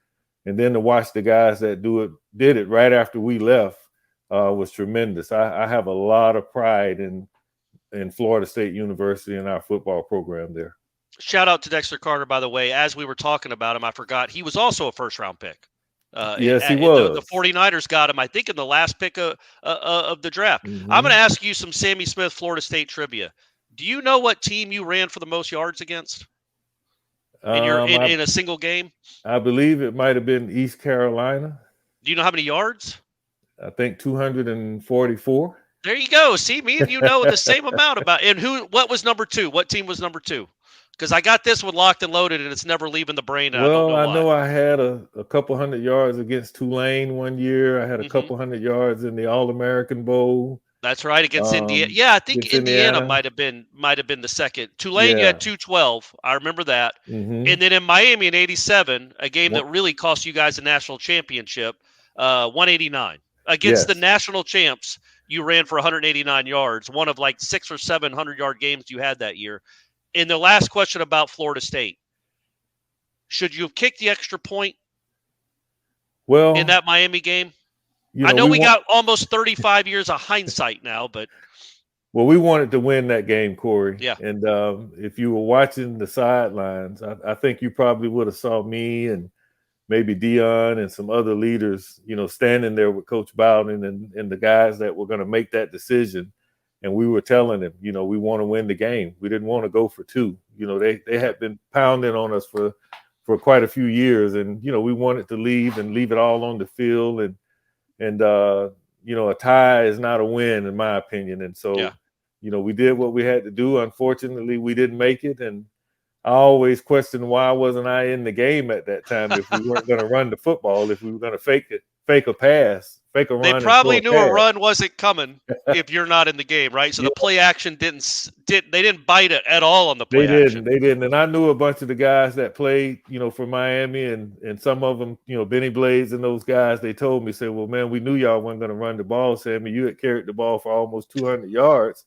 then to watch the guys that did it right after we left was tremendous. I have a lot of pride in Florida State University and our football program there. Shout out to Dexter Carter, by the way. As we were talking about him, I forgot he was also a first-round pick. Yes, he was. The 49ers got him, I think, in the last pick of the draft. I'm going to ask you some Sammie Smith Florida State trivia. Do you know what team you ran for the most yards against in a single game? I believe it might have been East Carolina. Do you know how many yards? I think 244. There you go. See, me and you know the same amount about. And what was number 2? What team was number 2? Because I got this one locked and loaded, and it's never leaving the brain. Well, I know I had a couple hundred yards against Tulane one year. I had a couple hundred yards in the All-American Bowl. That's right, against Indiana. Yeah, I think Indiana might have been the second. Tulane, you had 212. I remember that. And then in Miami in 87, a game that really cost you guys a national championship, 189 against the national champs. You ran for 189 yards, one of like 600 or 700 yard games you had that year. And the last question about Florida State: should you have kicked the extra point? Well, in that Miami game. I know we got almost 35 years of hindsight now, but we wanted to win that game, Corey. Yeah. And if you were watching the sidelines, I think you probably would have saw me and maybe Dion and some other leaders, standing there with Coach Bowden and the guys that were going to make that decision. And we were telling them, we want to win the game. We didn't want to go for 2. They had been pounding on us for quite a few years, and we wanted to leave it all on the field. And a tie is not a win, in my opinion. And so, we did what we had to do. Unfortunately, we didn't make it. And I always questioned, why wasn't I in the game at that time if we weren't going to run the football, if we were going to fake a pass, fake a run. They probably knew a run wasn't coming if you're not in the game, right? So the play action didn't bite it at all on the play action. They didn't. And I knew a bunch of the guys that played, for Miami, and some of them, Benny Blades and those guys, they told me, said, well, man, we knew y'all weren't going to run the ball, Sammy. You had carried the ball for almost 200 yards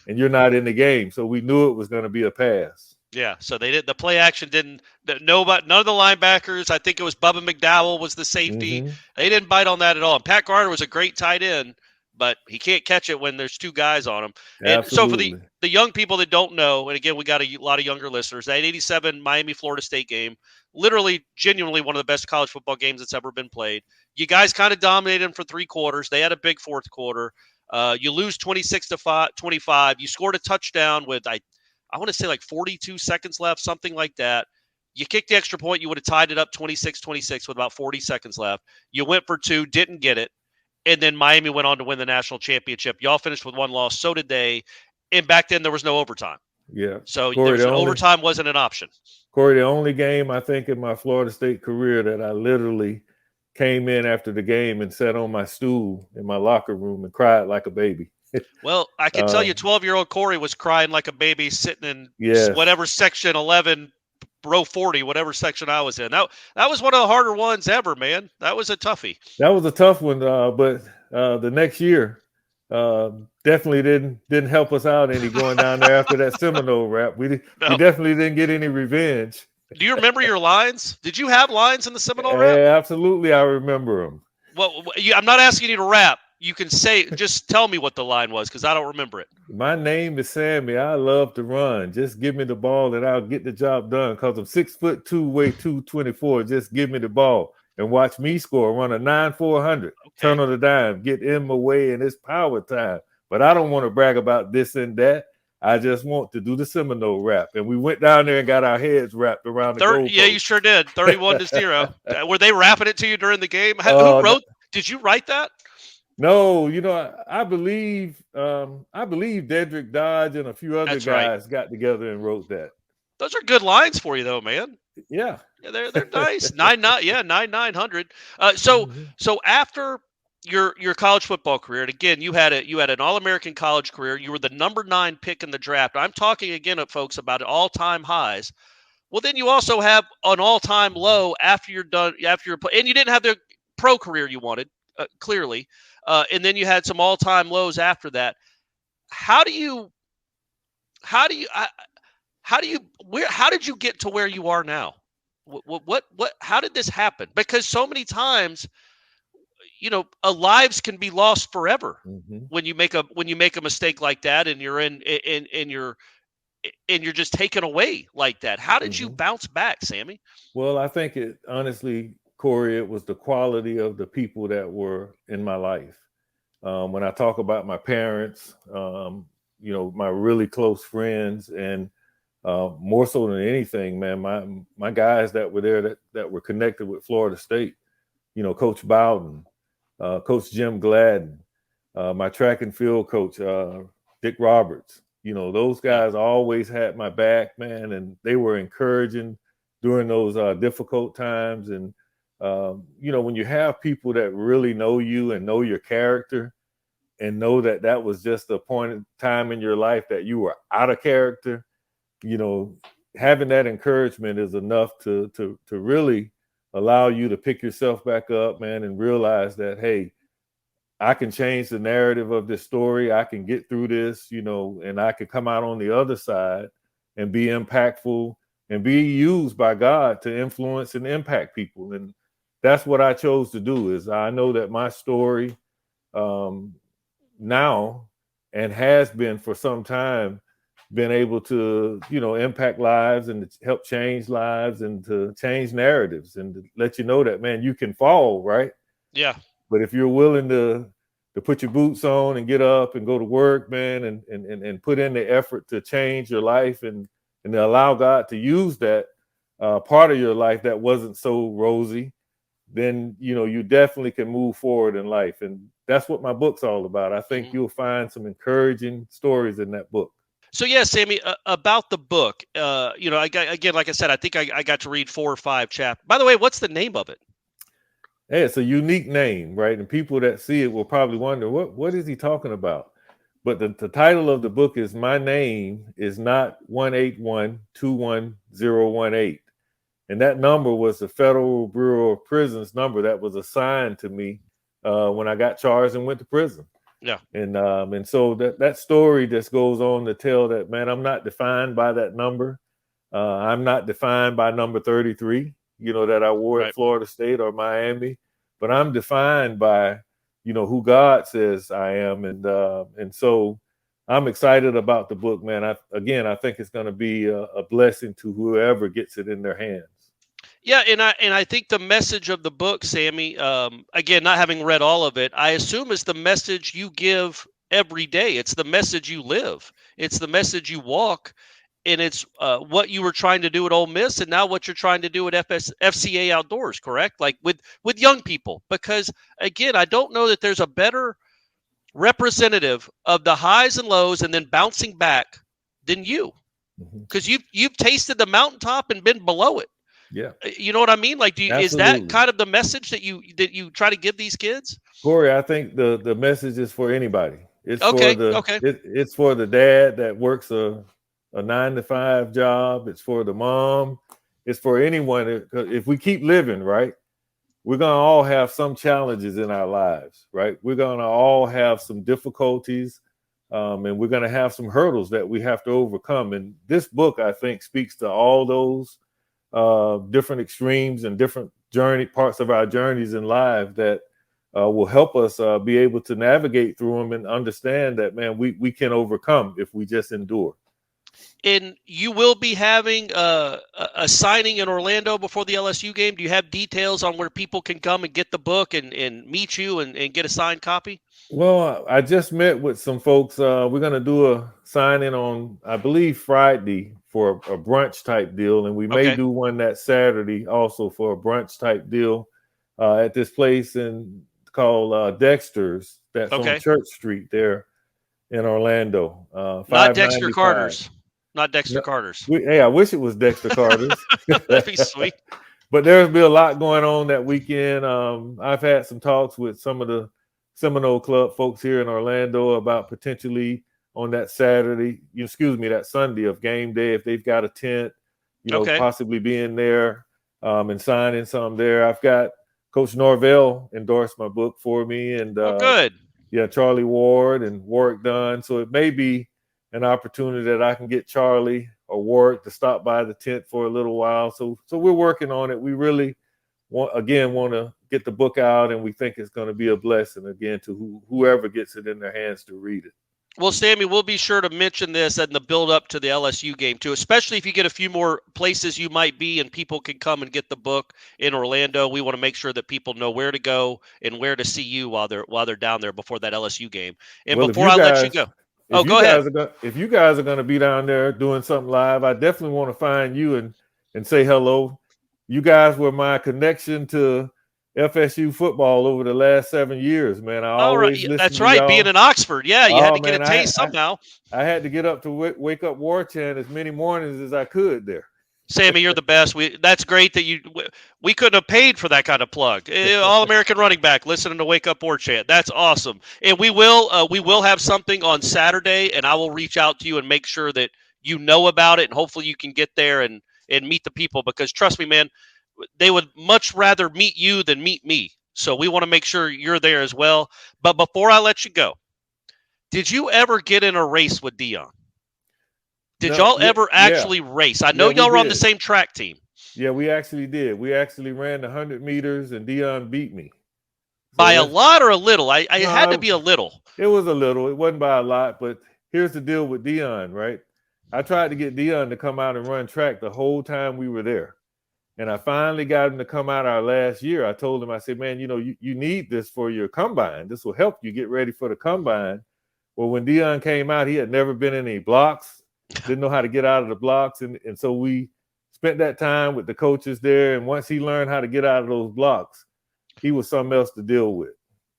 and you're not in the game. So we knew it was going to be a pass. Yeah, so they did. The play action didn't. None of the linebackers. I think it was Bubba McDowell was the safety. They didn't bite on that at all. And Pat Garner was a great tight end, but he can't catch it when there's 2 guys on him. And so for the young people that don't know, and again, we got a lot of younger listeners, that 87 Miami-Florida State game, literally, genuinely one of the best college football games that's ever been played. You guys kind of dominated them for 3 quarters. They had a big fourth quarter. You lose 26-25. You scored a touchdown with, I want to say like 42 seconds left, something like that. You kicked the extra point, you would have tied it up 26-26 with about 40 seconds left. You went for 2, didn't get it. And then Miami went on to win the national championship. Y'all finished with 1 loss. So did they. And back then there was no overtime. Yeah. So Corey, overtime wasn't an option. Corey, the only game I think in my Florida State career that I literally came in after the game and sat on my stool in my locker room and cried like a baby. Well, I can tell you 12-year-old Corey was crying like a baby sitting in whatever section 11 row 40, whatever section I was in. That was one of the harder ones ever, man. That was a toughie. That was a tough one, but the next year definitely didn't help us out any going down there after that Seminole rap. We definitely didn't get any revenge. Do you remember your lines? Did you have lines in the Seminole rap? Absolutely, I remember them. Well, I'm not asking you to rap. You can say, just tell me what the line was, because I don't remember it. My name is Sammie. I love to run. Just give me the ball and I'll get the job done. Because I'm 6'2", weigh 224. Just give me the ball and watch me score. Run a 9-400. Okay. Turn on the dime. Get in my way, and it's power time. But I don't want to brag about this and that. I just want to do the Seminole rap. And we went down there and got our heads wrapped around the goalpost. Yeah, you sure did. 31-0. Were they rapping it to you during the game? Who wrote? Did you write that? No, I believe Dedrick Dodge and a few other guys got together and wrote that. Those are good lines for you, though, man. Yeah, they're nice. 900. So after your college football career, and again, you had an All-American college career. You were the number 9 pick in the draft. I'm talking again, folks, about all-time highs. Well, then you also have an all-time low after you're done. And you didn't have the pro career you wanted, clearly. And then you had some all-time lows after that. How did you get to where you are now? How did this happen? Because so many times, lives can be lost forever when you make a mistake like that, and you're you're just taken away like that. How did you bounce back, Sammie? Well, I think honestly, Corey, it was the quality of the people that were in my life. When I talk about my parents, my really close friends, and more so than anything, man, my guys that were there that were connected with Florida State, Coach Bowden, Coach Jim Gladden, my track and field coach, Dick Roberts. Those guys always had my back, man, and they were encouraging during those difficult times. And when you have people that really know you and know your character and know that was just a point in time in your life that you were out of character, having that encouragement is enough to really allow you to pick yourself back up, man, and realize that, hey, I can change the narrative of this story. I can get through this, and I can come out on the other side and be impactful and be used by God to influence and impact people. And that's what I chose to do. Is I know that my story now, and has been for some time, been able to, impact lives and to help change lives and to change narratives and to let you know that, man, you can fall, right? Yeah. But if you're willing to put your boots on and get up and go to work, man, and put in the effort to change your life and to allow God to use that part of your life that wasn't so rosy, then, you definitely can move forward in life. And that's what my book's all about. I think you'll find some encouraging stories in that book. So, yeah, Sammie, about the book, like I said, I think I got to read 4 or 5 chapters. By the way, what's the name of it? Hey, it's a unique name, right? And people that see it will probably wonder, what is he talking about? But the title of the book is My Name Is Not 181-21018. And that number was the Federal Bureau of Prisons number that was assigned to me when I got charged and went to prison. Yeah. And so that story just goes on to tell that, man, I'm not defined by that number. I'm not defined by number 33, that I wore at Florida State or Miami, but I'm defined by, who God says I am. And so I'm excited about the book, man. I think it's going to be a blessing to whoever gets it in their hands. Yeah, and I think the message of the book, Sammie, again, not having read all of it, I assume is the message you give every day. It's the message you live. It's the message you walk, and it's what you were trying to do at Ole Miss, and now what you're trying to do at FCA Outdoors, correct? Like with young people, because again, I don't know that there's a better representative of the highs and lows and then bouncing back than you, because you've tasted the mountaintop and been below it. Yeah. You know what I mean? Like, is that kind of the message that you try to give these kids? Corey, I think the message is for anybody. It's it's for the dad that works a 9-to-5 job. It's for the mom. it's for anyone. If we keep living, right, we're going to all have some challenges in our lives, right? We're going to all have some difficulties, and we're going to have some hurdles that we have to overcome. And this book, I think, speaks to all those different extremes and different parts of our journeys in life that will help us be able to navigate through them and understand that, man, we can overcome if we just endure. And you will be having a signing in Orlando before the LSU game. Do you have details on where people can come and get the book and meet you and get a signed copy? Well, I just met with some folks. We're going to do a signing on, I believe, Friday for a brunch type deal. And we may do one that Saturday also for a brunch type deal at this place called Dexter's. That's on Church Street there in Orlando. Not Dexter Carter's. Not Dexter Carter's. I wish it was Dexter Carter's. That'd be sweet. But there's been a lot going on that weekend. I've had some talks with some of the Seminole Club folks here in Orlando about potentially on that that Sunday of game day, if they've got a tent, possibly being there and signing some there. I've got Coach Norvell endorsed my book for me, and good. Yeah, Charlie Ward and Warwick Dunn. So it may be an opportunity that I can get Charlie or Warwick to stop by the tent for a little while. So we're working on it. We really want to get the book out, and we think it's going to be a blessing again to whoever gets it in their hands to read it. Well, Sammie, we'll be sure to mention this in the build up to the LSU game too, especially if you get a few more places you might be and people can come and get the book in Orlando. We want to make sure that people know where to go and where to see you while they're down there before that LSU game. And before I let you go. Go ahead. If you guys are going to be down there doing something live, I definitely want to find you and say hello. You guys were my connection to FSU football over the last 7 years, man. I always listen That's to right. y'all. Being in Oxford, you had to get a taste somehow. I had to get up to wake up Warchant as many mornings as I could there. Sammie, you're the best. That's great that we couldn't have paid for that kind of plug. All-American running back listening to Wake Up Warchant. That's awesome. And we will have something on Saturday, and I will reach out to you and make sure that you know about it, and hopefully you can get there and meet the people, because trust me, man, they would much rather meet you than meet me. So we want to make sure you're there as well. But before I let you go, did you ever get in a race with Dion? Did y'all ever actually race? I know y'all were on the same track team. Yeah, we actually did. We actually ran the 100 meters, and Dion beat me. By a lot or a little? I had to be a little. It was a little. It wasn't by a lot, but here's the deal with Dion, right? I tried to get Dion to come out and run track the whole time we were there. And I finally got him to come out our last year. I told him, I said, man, you need this for your combine. This will help you get ready for the combine. Well, when Dion came out, he had never been in any blocks, didn't know how to get out of the blocks. And so we spent that time with the coaches there. And once he learned how to get out of those blocks, he was something else to deal with.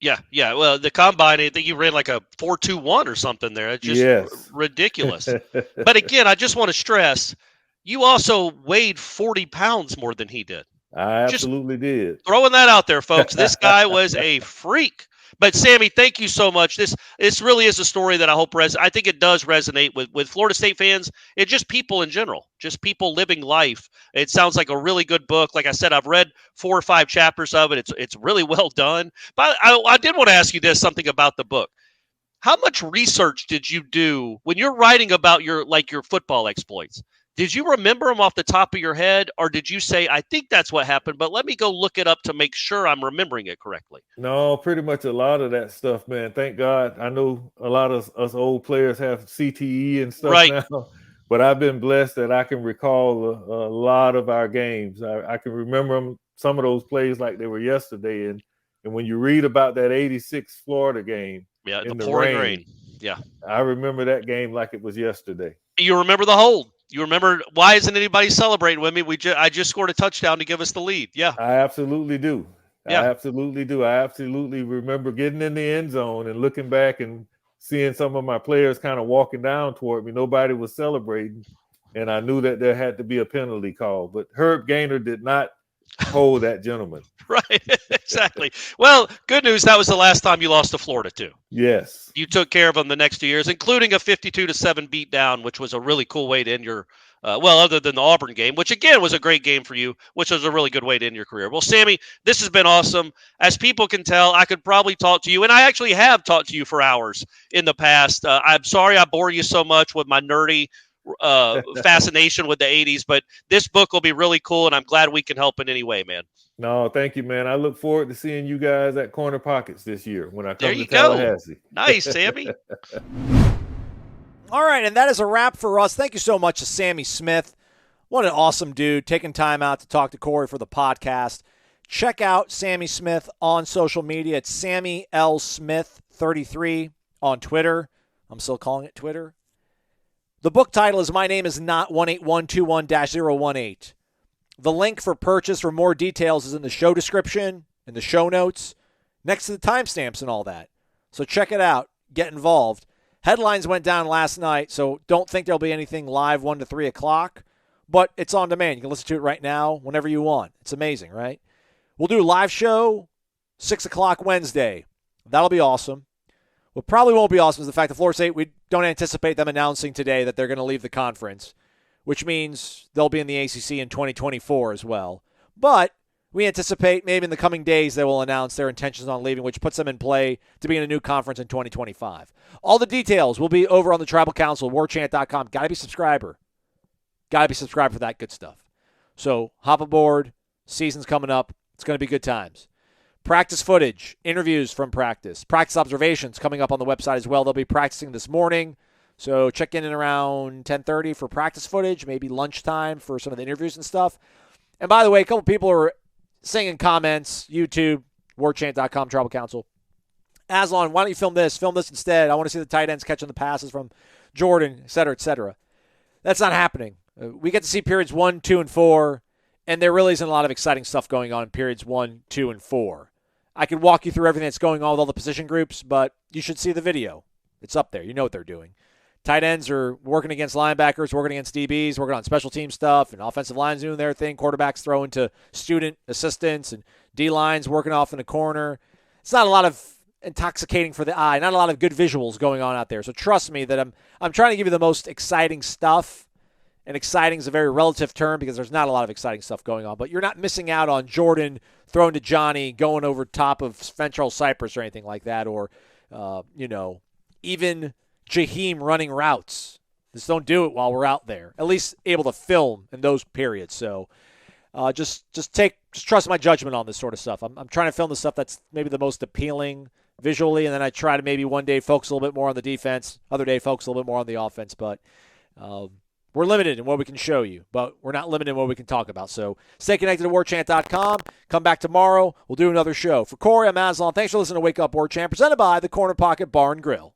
Yeah. Well, the combine, I think you ran like a 4.21 or something there. It's just ridiculous. But again, I just want to stress, you also weighed 40 pounds more than he did. I absolutely did. Throwing that out there, folks. This guy was a freak. But Sammie, thank you so much. This really is a story that I hope I think it does resonate with Florida State fans and just people in general, just people living life. It sounds like a really good book. Like I said, I've read 4 or 5 chapters of it. It's really well done. But I did want to ask you something about the book. How much research did you do when you're writing about your football exploits? Did you remember them off the top of your head, or did you say, I think that's what happened, but let me go look it up to make sure I'm remembering it correctly? No, pretty much a lot of that stuff, man. Thank God. I know a lot of us old players have CTE and stuff now, but I've been blessed that I can recall a lot of our games. I can remember some of those plays like they were yesterday. And when you read about that 86 Florida game, in the pouring rain. Yeah. I remember that game like it was yesterday. You remember the hold. You remember, why isn't anybody celebrating with me? I just scored a touchdown to give us the lead. Yeah. I absolutely do. Yeah. I absolutely do. I absolutely remember getting in the end zone and looking back and seeing some of my players kind of walking down toward me. Nobody was celebrating, and I knew that there had to be a penalty call. But Herb Gaynor did not hold that gentleman. Right, exactly. Well, good news. That was the last time you lost to Florida, too. Yes. You took care of them the next 2 years, including a 52-7 beatdown, which was a really cool way to end your Well, other than the Auburn game, which again was a great game for you, which was a really good way to end your career. Well, Sammie, this has been awesome. As people can tell, I could probably talk to you, and I actually have talked to you for hours in the past. I'm sorry I bore you so much with my nerdy fascination with the 80s, but this book will be really cool, and I'm glad we can help in any way, man. No, thank you, man. I look forward to seeing you guys at Corner Pockets this year when I come There to you go. Tallahassee. Nice, Sammie. All right, and that is a wrap for us. Thank you so much to Sammie Smith. What an awesome dude, taking time out to talk to Corey for the podcast. Check out Sammie Smith on social media. It's Sammie L. Smith 33 on Twitter. I'm still calling it Twitter. The book title is My Name Is Not 18121-018. The link for purchase for more details is in the show description, in the show notes, next to the timestamps and all that. So check it out. Get involved. Headlines went down last night, so don't think there'll be anything live 1 to 3 o'clock, but it's on demand. You can listen to it right now whenever you want. It's amazing, right? We'll do a live show 6 o'clock Wednesday. That'll be awesome. What probably won't be awesome is the fact that Florida State, we don't anticipate them announcing today that they're going to leave the conference, which means they'll be in the ACC in 2024 as well. But we anticipate maybe in the coming days they will announce their intentions on leaving, which puts them in play to be in a new conference in 2025. All the details will be over on the Tribal Council, warchant.com. Got to be a subscriber. Got to be subscribed for that good stuff. So hop aboard. Season's coming up. It's going to be good times. Practice footage, interviews from practice observations coming up on the website as well. They'll be practicing this morning. So check in at around 10:30 for practice footage, maybe lunchtime for some of the interviews and stuff. And by the way, a couple people are saying in comments, YouTube, warchant.com, Tribal Council, Aslan, why don't you film this? Film this instead. I want to see the tight ends catching the passes from Jordan, et cetera, et cetera. That's not happening. We get to see periods 1, 2, and 4, and there really isn't a lot of exciting stuff going on in periods 1, 2, and 4. I could walk you through everything that's going on with all the position groups, but you should see the video. It's up there. You know what they're doing. Tight ends are working against linebackers, working against DBs, working on special team stuff, and offensive lines doing their thing. Quarterbacks throwing to student assistants, and D-lines working off in the corner. It's not a lot of intoxicating for the eye, not a lot of good visuals going on out there. So trust me that I'm trying to give you the most exciting stuff, and exciting is a very relative term because there's not a lot of exciting stuff going on. But you're not missing out on Jordan throwing to Johnny, going over top of Ventral Cypress or anything like that, or, even Jaheim running routes. Just don't do it while we're out there. At least able to film in those periods. So just trust my judgment on this sort of stuff. I'm trying to film the stuff that's maybe the most appealing visually, and then I try to maybe one day focus a little bit more on the defense, other day focus a little bit more on the offense. But we're limited in what we can show you, but we're not limited in what we can talk about. So stay connected to warchant.com. Come back tomorrow. We'll do another show. For Corey, I'm Aslan. Thanks for listening to Wake Up Warchant, presented by the Corner Pocket Bar and Grill.